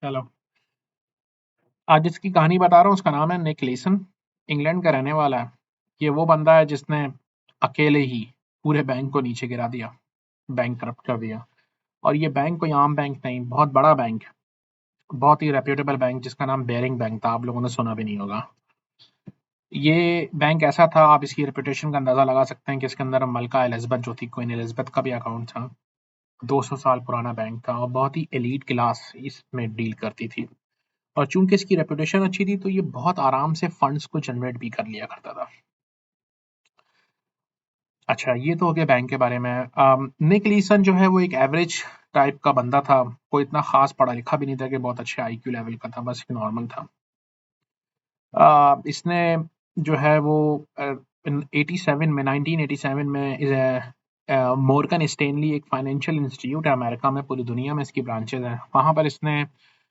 चलो, आज जिसकी कहानी बता रहा हूँ उसका नाम है निक लीसन। इंग्लैंड का रहने वाला है। ये वो बंदा है जिसने अकेले ही पूरे बैंक को नीचे गिरा दिया, बैंक करप्ट कर दिया। और ये बैंक कोई आम बैंक नहीं, बहुत बड़ा बैंक है, बहुत ही रेप्यूटेबल बैंक जिसका नाम बेरिंग बैंक था। आप लोगों ने सुना भी नहीं होगा। ये बैंक ऐसा था, आप इसकी रेपुटेशन का अंदाजा लगा सकते हैं कि इसके अंदर मलका एलिज़ाबेथ जो थी, क्वीन एलिज़ाबेथ का भी अकाउंट था। 200 साल पुराना बैंक था और बहुत ही एलीट क्लास इसमें डील करती थी। और चूंकि इसकी रेपुटेशन अच्छी थी तो ये बहुत आराम से फंड्स को जनरेट भी कर लिया करता था। अच्छा, ये तो हो गया बैंक के बारे में। निक लीसन जो है वो एक एवरेज टाइप का बंदा था। कोई इतना खास पढ़ा लिखा भी नहीं था कि बहुत अच्छे आईक्यू लेवल का था, बस एक नॉर्मल था। इसने जो है वो 87 में 1987 में मॉर्गन स्टेनली एक फाइनेंशियल इंस्टीट्यूट है अमेरिका में, पूरी दुनिया में इसकी ब्रांचेज हैं। वहाँ पर इसने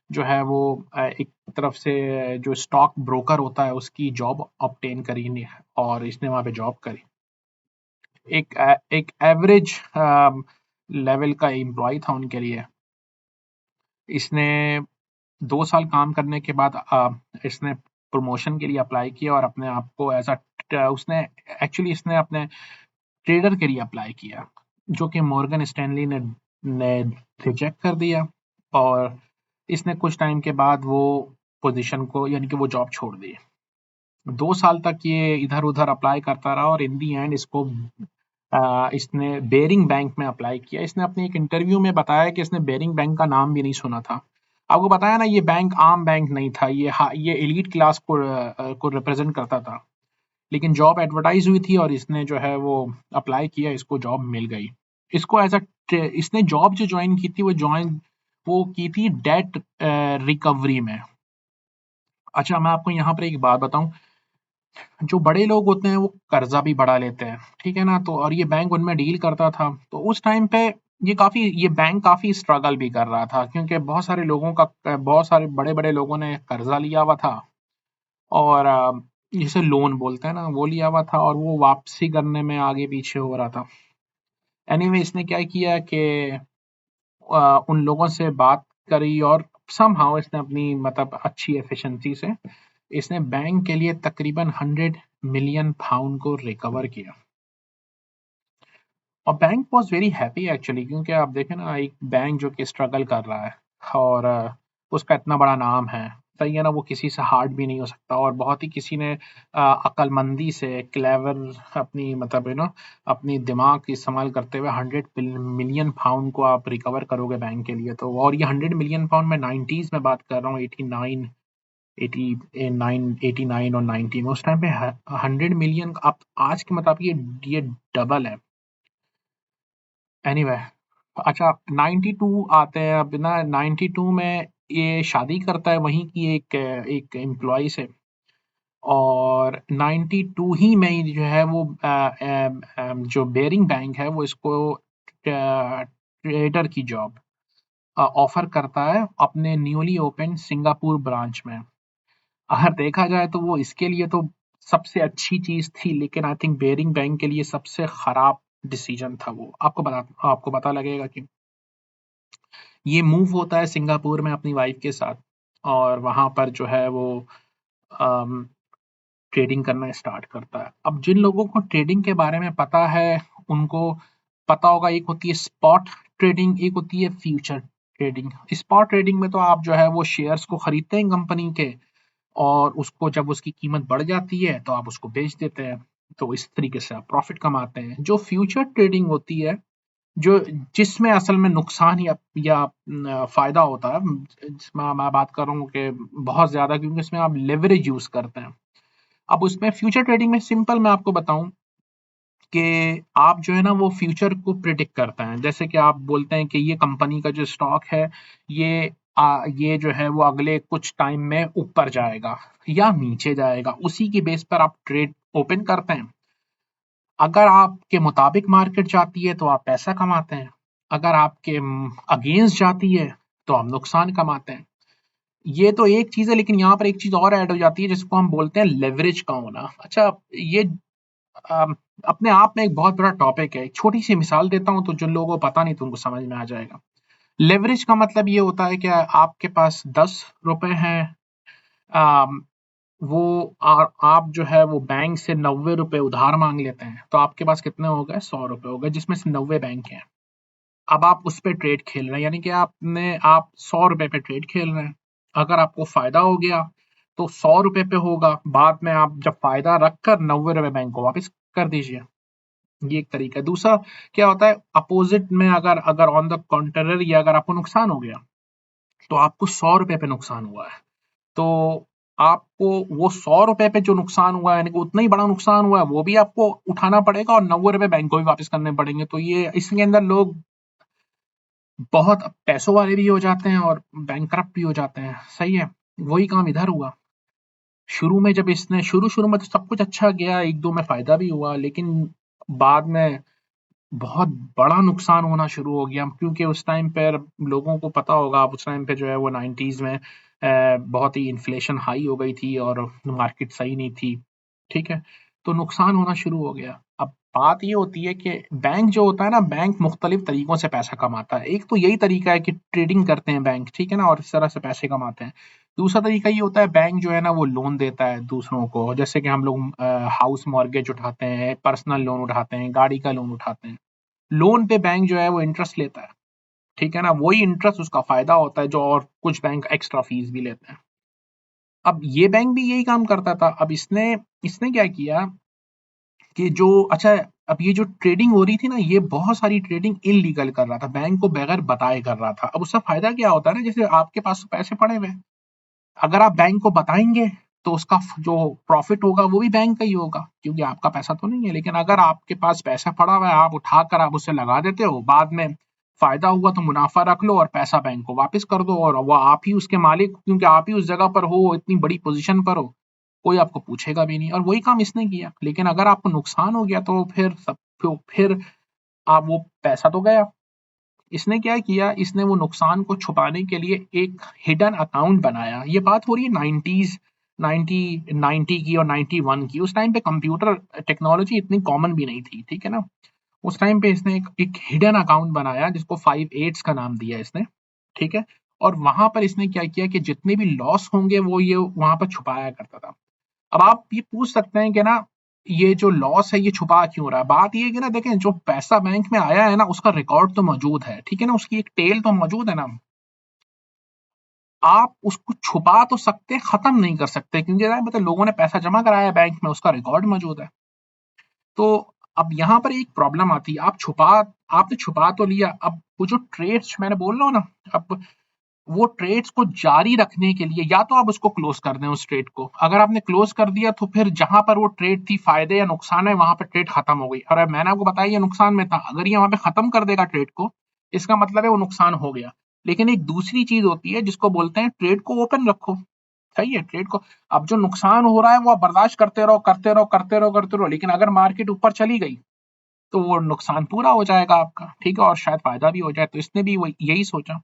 जो है वो एक तरफ से जो स्टॉक ब्रोकर होता है उसकी जॉब ऑब्टेन करी और इसने वहाँ पे जॉब करी। एक एवरेज लेवल का एम्प्लॉय था उनके लिए। इसने 2 साल काम करने के बाद इसने प्रमोशन के लिए अप्लाई किया और अपने आप को एज अ उसने एक्चुअली इसने अपने ट्रेडर के लिए अप्लाई किया, जो कि मॉर्गन स्टैनली ने रिजेक्ट कर दिया। और इसने कुछ टाइम के बाद वो पोजीशन को यानी कि वो जॉब छोड़ दी। 2 साल तक ये इधर उधर अप्लाई करता रहा और इन दी एंड इसको इसने बेरिंग बैंक में अप्लाई किया। इसने अपने एक इंटरव्यू में बताया कि इसने बेरिंग बैंक का नाम भी नहीं सुना था। आपको बताया ना, ये बैंक आम बैंक नहीं था, ये एलीट क्लास को रिप्रेजेंट करता था। लेकिन जॉब एडवर्टाइज हुई थी और इसने जो है वो अप्लाई किया, इसको जॉब मिल गई। इसको एज अ इसने जॉब जो ज्वाइन की थी वो की थी डेट रिकवरी में। अच्छा, मैं आपको यहाँ पर एक बात बताऊं, जो बड़े लोग होते हैं वो कर्जा भी बढ़ा लेते हैं, ठीक है ना। तो और ये बैंक उनमें डील करता था, तो उस टाइम पे ये बैंक काफी स्ट्रगल भी कर रहा था, क्योंकि बहुत सारे बड़े बड़े लोगों ने कर्जा लिया हुआ था। और जिसे लोन बोलते हैं ना, वो लिया हुआ था और वो वापसी करने में आगे पीछे हो रहा था। एनीवे, इसने क्या किया कि उन लोगों से बात करी और समहाउ इसने अपनी मतलब अच्छी एफिशिएंसी से इसने बैंक के लिए तकरीबन 100 मिलियन पाउंड को रिकवर किया। और bank was very happy actually, क्योंकि आप देखें ना, एक बैंक जो कि स्ट्रगल कर रहा है और उसका इतना बड़ा नाम है, सही है ना, वो किसी से हार्ड भी नहीं हो सकता। और बहुत ही किसी ने अक्लमंदी से क्लेवर अपनी मतलब अपनी दिमाग की इस्तेमाल करते हुए 100 मिलियन पाउंड को आप रिकवर करोगे बैंक के लिए। तो और ये 100 मिलियन पाउंड में 90s में बात कर रहा हूँ, 89 और 90 में, उस टाइम पे 100 मिलियन आप आज के मुताबिक ये डबल है। एनीवे, अच्छा, 92 आते हैं अब ना। 92 में ये शादी करता है वहीं की एक एक एम्प्लॉय से। और 92 ही में ही जो है वो जो बेरिंग बैंक है वो इसको ट्रेडर की जॉब ऑफर करता है अपने न्यूली ओपन सिंगापुर ब्रांच में। अगर देखा जाए तो वो इसके लिए तो सबसे अच्छी चीज थी, लेकिन आई थिंक बेरिंग बैंक के लिए सबसे खराब डिसीजन था वो। आपको पता लगेगा कि ये मूव होता है सिंगापुर में अपनी वाइफ के साथ और वहां पर जो है वो ट्रेडिंग करना स्टार्ट करता है। अब जिन लोगों को ट्रेडिंग के बारे में पता है उनको पता होगा, एक होती है स्पॉट ट्रेडिंग, एक होती है फ्यूचर ट्रेडिंग। स्पॉट ट्रेडिंग में तो आप जो है वो शेयर्स को खरीदते हैं कंपनी के, और उसको जब उसकी कीमत बढ़ जाती है तो आप उसको बेच देते हैं। तो इस तरीके से आप प्रॉफिट कमाते हैं। जो फ्यूचर ट्रेडिंग होती है, जो जिसमें असल में नुकसान या फायदा होता है, जिसमें मैं बात कर रहा हूँ कि बहुत ज्यादा, क्योंकि इसमें आप लेवरेज यूज करते हैं। अब उसमें फ्यूचर ट्रेडिंग में सिंपल मैं आपको बताऊं कि आप जो है ना वो फ्यूचर को प्रिडिक्ट करते हैं। जैसे कि आप बोलते हैं कि ये कंपनी का जो स्टॉक है, ये जो है वो अगले कुछ टाइम में ऊपर जाएगा या नीचे जाएगा, उसी की बेस पर आप ट्रेड ओपन करते हैं। अगर आपके मुताबिक मार्केट जाती है तो आप पैसा कमाते हैं, अगर आपके अगेंस्ट जाती है तो आप नुकसान कमाते हैं। ये तो एक चीज है, लेकिन यहाँ पर एक चीज और ऐड हो जाती है जिसको हम बोलते हैं लेवरेज का होना। अच्छा, ये अम, अपने आप में एक बहुत बड़ा टॉपिक है। एक छोटी सी मिसाल देता हूँ तो जिन लोगों को पता नहीं तो उनको समझ में आ जाएगा। लेवरेज का मतलब ये होता है कि आपके पास 10 रुपए हैं, अम, वो आप जो है वो बैंक से 90 रुपए उधार मांग लेते हैं, तो आपके पास कितने हो गए? 100 रुपए हो गए, जिसमें से 90 बैंक हैं। अब आप उस पे ट्रेड खेल रहे हैं, यानी कि आप 100 रुपए पे ट्रेड खेल रहे हैं। अगर आपको फायदा हो गया तो 100 रुपए पे होगा, बाद में आप जब फायदा रखकर 90 रुपए बैंक को वापस कर दीजिए। ये एक तरीका है। दूसरा क्या होता है, अपोजिट में अगर अगर ऑन द कॉन्ट्ररी अगर आपको नुकसान हो गया, तो आपको 100 रुपए पे नुकसान हुआ है, तो आपको वो 100 रुपए पे जो नुकसान हुआ है, यानी कि उतना ही बड़ा नुकसान हुआ है, वो भी आपको उठाना पड़ेगा और 90 रुपए बैंक को भी वापस करने पड़ेंगे। तो ये इसके अंदर लोग बहुत पैसों वाले भी हो जाते हैं और बैंकरप्ट भी हो जाते हैं। सही है, वही काम इधर हुआ। शुरू में जब इसने शुरू में तो सब कुछ अच्छा गया, एक दो में फायदा भी हुआ, लेकिन बाद में बहुत बड़ा नुकसान होना शुरू हो गया, क्योंकि उस टाइम पर लोगों को पता होगा, आप उस टाइम पे जो है वो 90s में बहुत ही इन्फ्लेशन हाई हो गई थी और मार्केट सही नहीं थी। ठीक है, तो नुकसान होना शुरू हो गया। अब बात ये होती है कि बैंक जो होता है ना, बैंक मुख्तलिफ तरीकों से पैसा कमाता है। एक तो यही तरीका है कि ट्रेडिंग करते हैं बैंक, ठीक है ना, और इस तरह से पैसे कमाते हैं। दूसरा तरीका ये होता है, बैंक जो है ना वो लोन देता है दूसरों को, जैसे कि हम लोग हाउस मॉर्गेज उठाते हैं, पर्सनल लोन उठाते हैं, गाड़ी का लोन उठाते हैं। लोन पे बैंक जो है वो इंटरेस्ट लेता है, ठीक है ना, वही इंटरेस्ट उसका फायदा होता है, जो और कुछ बैंक एक्स्ट्रा फीस भी लेते हैं। अब ये बैंक भी यही काम करता था। अब इसने इसने क्या किया कि जो अच्छा, अब ये जो ट्रेडिंग हो रही थी ना, ये बहुत सारी ट्रेडिंग इलीगल कर रहा था, बैंक को बगैर बताए कर रहा था। अब उसका फायदा क्या होता है ना, जैसे आपके पास पैसे पड़े हुए हैं, अगर आप बैंक को बताएंगे तो उसका जो प्रॉफिट होगा वो भी बैंक का ही होगा, क्योंकि आपका पैसा तो नहीं है। लेकिन अगर आपके पास पैसा पड़ा हुआ है, आप उठाकर आप उसे लगा देते हो, बाद में फायदा हुआ तो मुनाफा रख लो और पैसा बैंक को वापस कर दो, और वो आप ही उसके मालिक, क्योंकि आप ही उस जगह पर हो, इतनी बड़ी पोजीशन पर हो, कोई आपको पूछेगा भी नहीं। और वही काम इसने किया। लेकिन अगर आपको नुकसान हो गया तो फिर आप वो पैसा तो गया। इसने क्या किया, इसने वो नुकसान को छुपाने के लिए एक हिडन अकाउंट बनाया। ये बात हो रही है 90s, 90 की और 91 की। उस टाइम पे कंप्यूटर टेक्नोलॉजी इतनी कॉमन भी नहीं थी, ठीक है ना। उस टाइम पे इसने एक हिडन अकाउंट बनाया, जिसको 5 का नाम दिया इसने, ठीक है। और वहां पर इसने क्या किया कि जितने भी लॉस होंगे वो ये वहां पर छुपाया करता था। अब आप ये पूछ सकते हैं कि ना, ये जो लॉस है ये छुपा क्यों रहा है? बात ये है कि ना, देखें, जो पैसा बैंक में आया है ना, उसका रिकॉर्ड तो मौजूद है, ठीक है ना, उसकी एक टेल तो मौजूद है ना। आप उसको छुपा तो सकते, खत्म नहीं कर सकते, क्योंकि ना मतलब लोगों ने पैसा जमा कराया है बैंक में, उसका रिकॉर्ड मौजूद है। तो अब यहाँ पर एक प्रॉब्लम आती है, आपने छुपा तो लिया, अब वो जो ट्रेड्स मैंने बोल रहा हूँ ना, अब वो ट्रेड्स को जारी रखने के लिए या तो आप उसको क्लोज कर दें, उस ट्रेड को। अगर आपने क्लोज कर दिया तो फिर जहां पर वो ट्रेड थी फायदे या नुकसान है, वहां पर ट्रेड खत्म हो गई। और अब मैंने आपको बताया ये नुकसान में था, अगर ये वहां पे खत्म कर देगा ट्रेड को, इसका मतलब है वो नुकसान हो गया। लेकिन एक दूसरी चीज होती है जिसको बोलते हैं ट्रेड को ओपन रखो। सही है, ट्रेड को, अब जो नुकसान हो रहा है वो आप बर्दाश्त करते रहो, करते रहो, करते रहो, करते रहो, लेकिन अगर मार्केट ऊपर चली गई तो वो नुकसान पूरा हो जाएगा आपका, ठीक है, और शायद फायदा भी हो जाए। तो इसने भी वही यही सोचा।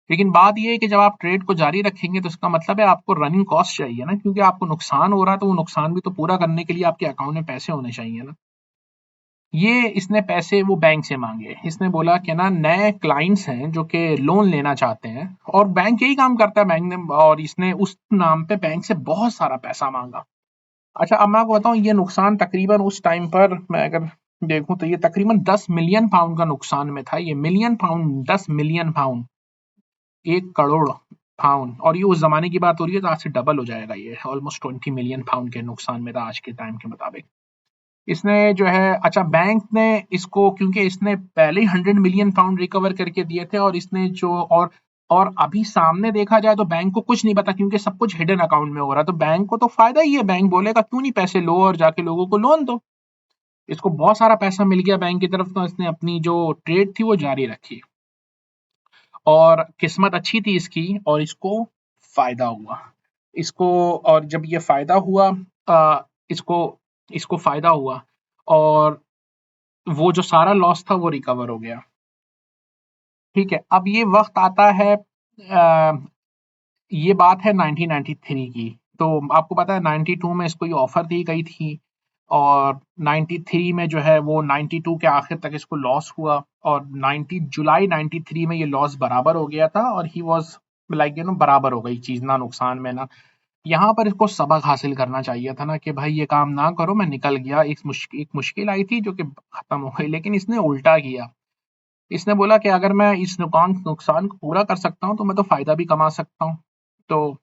लेकिन बात ये है कि जब आप ट्रेड को जारी रखेंगे तो इसका मतलब है आपको रनिंग कॉस्ट चाहिए ना, क्योंकि आपको नुकसान हो रहा है, तो वो नुकसान भी तो पूरा करने के लिए आपके अकाउंट में पैसे होने चाहिए ना। ये इसने पैसे वो बैंक से मांगे। इसने बोला कि ना, नए क्लाइंट्स हैं जो कि लोन लेना चाहते हैं, और बैंक यही काम करता है, बैंक ने, और इसने उस नाम पे बैंक से बहुत सारा पैसा मांगा। अच्छा, अब मैं आपको बताऊं, ये नुकसान तकरीबन उस टाइम पर मैं अगर देखूं तो ये तकरीबन 10 मिलियन पाउंड का नुकसान में था। ये million pound, 10 million pound, 1 crore pound. और ये उस जमाने की बात हो रही है, तो आज से डबल हो जाएगा, ये ऑलमोस्ट 20 मिलियन पाउंड के नुकसान में था आज के टाइम के मुताबिक। इसने जो है, अच्छा, बैंक ने इसको, क्योंकि इसने पहले ही 100 मिलियन पाउंड रिकवर करके दिए थे, और इसने जो और अभी सामने देखा जाए तो बैंक को कुछ नहीं पता, क्योंकि सब कुछ हिडन अकाउंट में हो रहा है। तो बैंक को तो फायदा ही है, बैंक बोलेगा क्यों नहीं पैसे लो और जाके लोगों को लोन दो। इसको बहुत सारा पैसा मिल गया बैंक की तरफ, तो इसने अपनी जो ट्रेड थी वो जारी रखी, और किस्मत अच्छी थी इसकी, और इसको फायदा हुआ। इसको, और जब ये फायदा हुआ, इसको इसको फायदा हुआ, और वो जो सारा लॉस था वो रिकवर हो गया। ठीक है, अब ये वक्त आता है, ये बात है 1993 की। तो आपको पता है 92 में इसको ये ऑफर दी गई थी, और 93 में जो है वो 92 के आखिर तक इसको लॉस हुआ और 90 जुलाई 93 में ये लॉस बराबर हो गया था और ही वाज लाइक बराबर हो गई चीज, ना नुकसान में ना। यहाँ पर इसको सबक हासिल करना चाहिए था ना कि भाई ये काम ना करो, मैं निकल गया, एक मुश्किल आई थी जो कि खत्म हो गई, लेकिन इसने उल्टा किया। इसने बोला कि अगर मैं इस नुकसान को पूरा कर सकता हूँ तो मैं तो फायदा भी कमा सकता हूँ। तो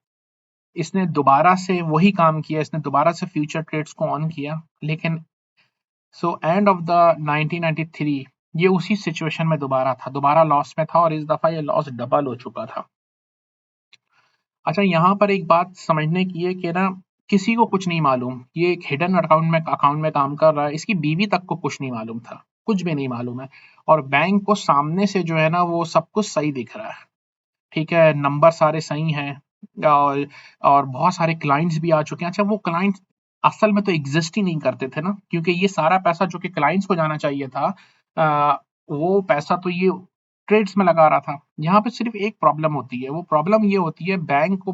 इसने दोबारा से वही काम किया, इसने दोबारा से फ्यूचर ट्रेड्स को ऑन किया। लेकिन सो एंड ऑफ द 1993 ये उसी सिचुएशन में दोबारा था, दोबारा लॉस में था और इस दफा ये लॉस डबल हो चुका था। अच्छा, यहाँ पर एक बात समझने की है कि ना किसी को कुछ नहीं मालूम, ये एक हिडन अकाउंट में काम कर रहा है, इसकी बीवी तक को कुछ नहीं मालूम था, कुछ भी नहीं मालूम है। और बैंक को सामने से जो है ना वो सब कुछ सही दिख रहा है, ठीक है, नंबर सारे सही हैं और और बहुत सारे क्लाइंट्स भी आ चुके हैं। अच्छा, वो क्लाइंट्स असल में तो एग्जिस्ट ही नहीं करते थे ना, क्योंकि ये सारा पैसा जो कि क्लाइंट्स को जाना चाहिए था, वो पैसा तो ये ट्रेड्स में लगा रहा था। यहाँ पे सिर्फ एक प्रॉब्लम होती है, वो प्रॉब्लम ये होती है बैंक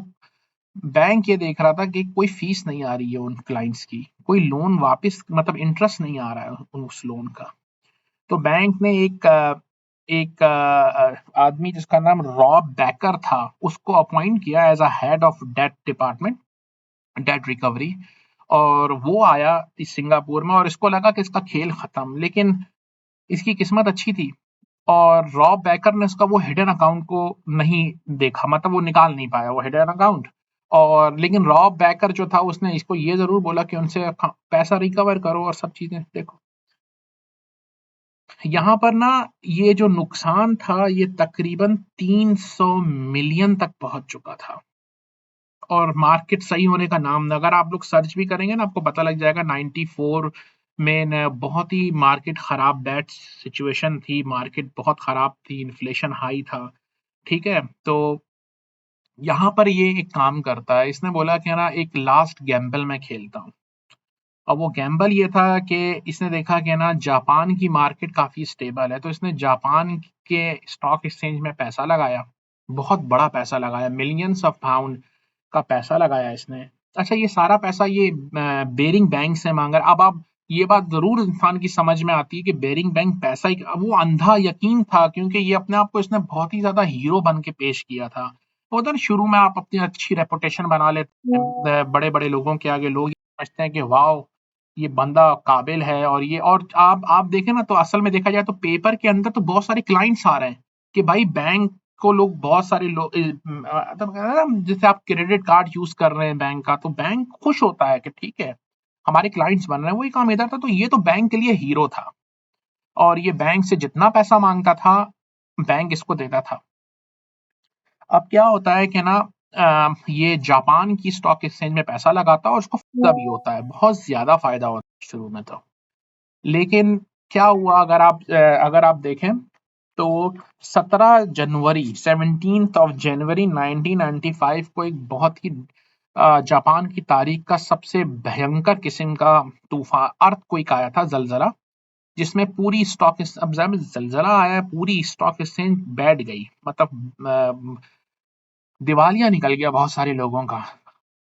ये देख रहा था कि कोई फीस नहीं आ रही है उन क्लाइंट्स की, कोई लोन वापस मतलब इंटरेस्ट नहीं आ रहा है उस लोन का। तो बैंक ने एक आदमी जिसका नाम रॉब बैकर था उसको अपॉइंट किया as a head of debt department, debt recovery. और वो आया इस सिंगापुर में और इसको लगा कि इसका खेल खत्म, लेकिन इसकी किस्मत अच्छी थी और रॉब बैकर ने उसका वो हिडन अकाउंट को नहीं देखा, मतलब वो निकाल नहीं पाया वो हिडन अकाउंट। और लेकिन रॉब बैकर जो था उसने इसको ये जरूर बोला कि उनसे पैसा रिकवर करो और सब चीजें देखो। यहाँ पर ना ये जो नुकसान था ये तकरीबन 300 मिलियन तक पहुंच चुका था और मार्केट सही होने का नाम ना, अगर आप लोग सर्च भी करेंगे ना आपको पता लग जाएगा 94 में न बहुत ही मार्केट खराब, बैड सिचुएशन थी, मार्केट बहुत खराब थी, इन्फ्लेशन हाई था, ठीक है। तो यहाँ पर ये एक काम करता है, इसने बोला कि ना एक लास्ट गैम्बल मैं खेलता हूँ। अब वो गैम्बल ये था कि इसने देखा कि ना जापान की मार्केट काफी स्टेबल है, तो इसने जापान के स्टॉक एक्सचेंज में पैसा लगाया, बहुत बड़ा पैसा लगाया, मिलियंस ऑफ पाउंड का पैसा लगाया इसने। अच्छा, ये सारा पैसा ये बेरिंग बैंक से मांगा। अब आप ये बात जरूर इंसान की समझ में आती है कि बेरिंग बैंक पैसा ही, अब वो अंधा यकीन था क्योंकि ये अपने आप को इसने बहुत ही ज्यादा हीरो बन के पेश किया था। वो तो शुरू में आप अपनी अच्छी रेपुटेशन बना लेते हैं बड़े बड़े लोगों के आगे, लोग समझते हैं कि वाह ये बंदा काबिल है। और ये और आप देखें ना तो असल में देखा जाए तो पेपर के अंदर तो बहुत सारे क्लाइंट्स आ रहे हैं कि भाई बैंक को लोग, बहुत सारे लोग जैसे आप क्रेडिट कार्ड यूज कर रहे हैं बैंक का, तो बैंक खुश होता है कि ठीक है हमारे क्लाइंट्स बन रहे हैं, वही काम इधर था। तो ये तो बैंक के लिए हीरो था और ये बैंक से जितना पैसा मांगता था बैंक इसको देता था। अब क्या होता है कि ना ये जापान की स्टॉक एक्सचेंज में पैसा लगाता है और उसको फायदा भी होता है, बहुत ज्यादा फायदा होता है शुरू में तो। लेकिन क्या हुआ, अगर आप देखें तो 17 जनवरी 1995 को एक बहुत ही जापान की तारीख का सबसे भयंकर किस्म का तूफान अर्थक्वेक आया था, जलजला, जिसमें पूरी अब जब जलजला आया पूरी स्टॉक एक्सचेंज बैठ गई, मतलब दिवालिया निकल गया बहुत सारे लोगों का।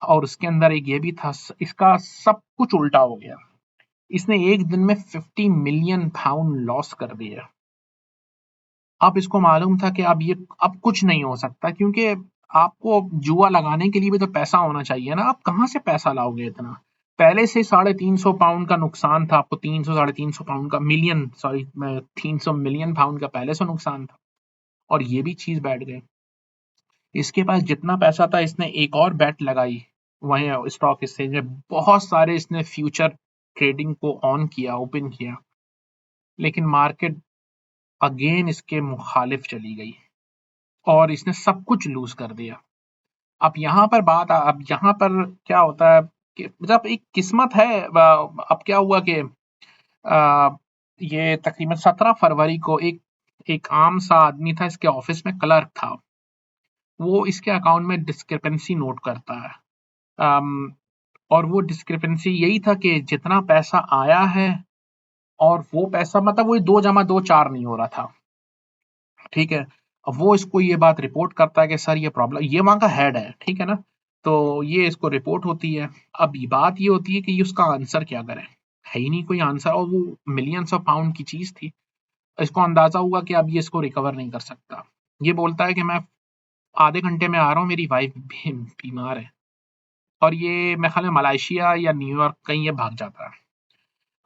और उसके अंदर एक ये भी था, इसका सब कुछ उल्टा हो गया, इसने एक दिन में 50 मिलियन पाउंड लॉस कर दिया। अब इसको मालूम था कि अब कुछ नहीं हो सकता, क्योंकि आपको जुआ लगाने के लिए भी तो पैसा होना चाहिए ना, आप कहाँ से पैसा लाओगे इतना। पहले से 350 पाउंड का नुकसान था आपको, 300 पाउंड का मिलियन, सॉरी 300 मिलियन पाउंड का पहले से नुकसान था और ये भी चीज बैठ गई। इसके पास जितना पैसा था इसने एक और बेट लगाई वहीं स्टॉक एक्सचेंज में, बहुत सारे इसने फ्यूचर ट्रेडिंग को ऑन किया, ओपन किया, लेकिन मार्केट अगेन इसके मुखालिफ चली गई और इसने सब कुछ लूज कर दिया। अब यहाँ पर क्या होता है कि मतलब एक किस्मत है। अब क्या हुआ कि अ, ये तकरीबन 17 फरवरी को एक एक आम सा आदमी था, इसके ऑफिस में क्लर्क था, वो इसके अकाउंट में डिस्क्रिपेंसी नोट करता है। अम, और वो डिस्क्रिपेंसी यही था कि जितना पैसा आया है और वो पैसा, मतलब वो 2 + 2 = 4 नहीं हो रहा था, ठीक है। अब वो इसको ये बात रिपोर्ट करता है कि सर ये प्रॉब्लम, ये वहाँ का हेड है, ठीक है ना। तो ये इसको रिपोर्ट होती है। अब ये बात ये होती है कि ये उसका आंसर क्या करें। है ही नहीं कोई आंसर, और वो मिलियंस ऑफ पाउंड की चीज थी। इसको अंदाजा हुआ कि अब ये इसको रिकवर नहीं कर सकता। ये बोलता है कि मैं आधे घंटे में आ रहा हूँ, मेरी वाइफ बीमार है, और ये मेरे ख्याल में मलेशिया या न्यूयॉर्क कहीं ये भाग जाता है।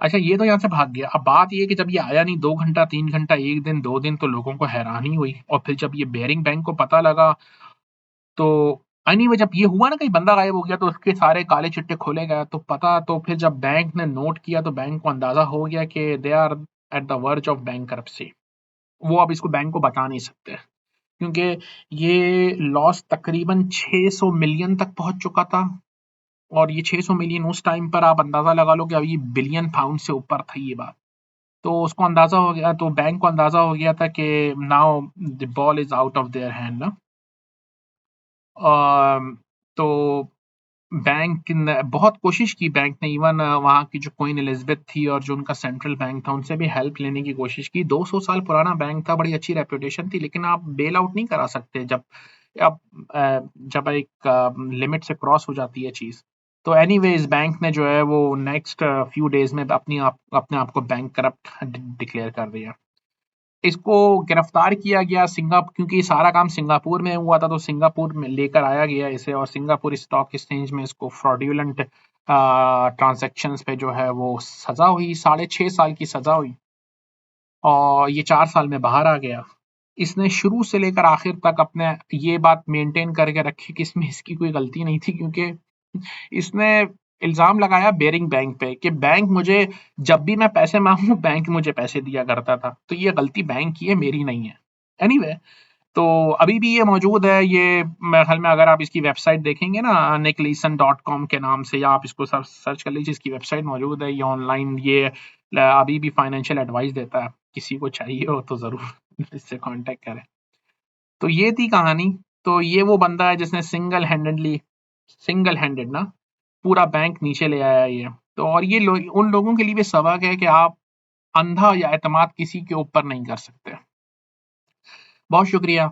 अच्छा, ये तो यहाँ से भाग गया। अब बात ये है कि जब ये आया नहीं 2 घंटा, 3 घंटा, 1 दिन, 2 दिन, तो लोगों को हैरानी हुई, और फिर जब ये बेयरिंग बैंक को पता लगा, तो एनीवे जब ये हुआ ना, कहीं बंदा गायब हो गया, तो उसके सारे काले चिट्टे खोले गए, तो पता, तो फिर जब बैंक ने नोट किया तो बैंक को अंदाजा हो गया कि they are at the verge of bankruptcy. वो अब इसको बैंक को बचा नहीं सकते, क्योंकि ये लॉस तकरीबन 600 मिलियन तक पहुंच चुका था। और ये 600 मिलियन उस टाइम पर आप अंदाजा लगा लो कि अब ये बिलियन पाउंड से ऊपर था ये बात। तो उसको अंदाजा हो गया, तो बैंक को अंदाजा हो गया था कि now the ball is out of their hand ना। तो बैंक ने बहुत कोशिश की, बैंक ने इवन वहाँ की जो क्वीन एलिजाबेथ थी और जो उनका सेंट्रल बैंक था, उनसे भी हेल्प लेने की कोशिश की। 200 साल पुराना बैंक था, बड़ी अच्छी रेपुटेशन थी, लेकिन आप बेल आउट नहीं करा सकते जब अब जब एक लिमिट से क्रॉस हो जाती है चीज। तो एनीवेज बैंक ने जो है वो नेक्स्ट फ्यू डेज में अपने आप को बैंक करप्ट डिक्लेयर कर दिया। इसको गिरफ्तार किया गया सिंगापुर, क्योंकि सारा काम सिंगापुर में हुआ था, तो सिंगापुर में लेकर आया गया इसे, और सिंगापुर स्टॉक एक्सचेंज में इसको फ्रॉड्यूलेंट ट्रांजैक्शंस पे जो है वो सजा हुई, 6.5 साल की सजा हुई, और ये 4 साल में बाहर आ गया। इसने शुरू से लेकर आखिर तक अपने ये बात मेंटेन करके रखी कि इसमें इसकी कोई गलती नहीं थी, क्योंकि इसने इल्जाम लगाया बेरिंग बैंक पे कि बैंक मुझे, जब भी मैं पैसे मांगू बैंक मुझे पैसे दिया करता था, तो ये गलती बैंक की है, मेरी नहीं है। एनीवे, तो अभी भी ये मौजूद है। ये मेरे ख्याल में अगर आप इसकी वेबसाइट देखेंगे ना, nickleeson.com के नाम से, या आप इसको सर्च कर लीजिए, इसकी वेबसाइट मौजूद है, ये ऑनलाइन, ये अभी भी फाइनेंशियल एडवाइस देता है, किसी को चाहिए हो तो जरूर इससे कांटेक्ट करें। तो ये थी कहानी। तो ये वो बंदा है जिसने सिंगल हैंडेड ना पूरा बैंक नीचे ले आया ये। तो और ये उन लोगों के लिए भी सबक है कि आप अंधा या एतमाद किसी के ऊपर नहीं कर सकते। बहुत शुक्रिया।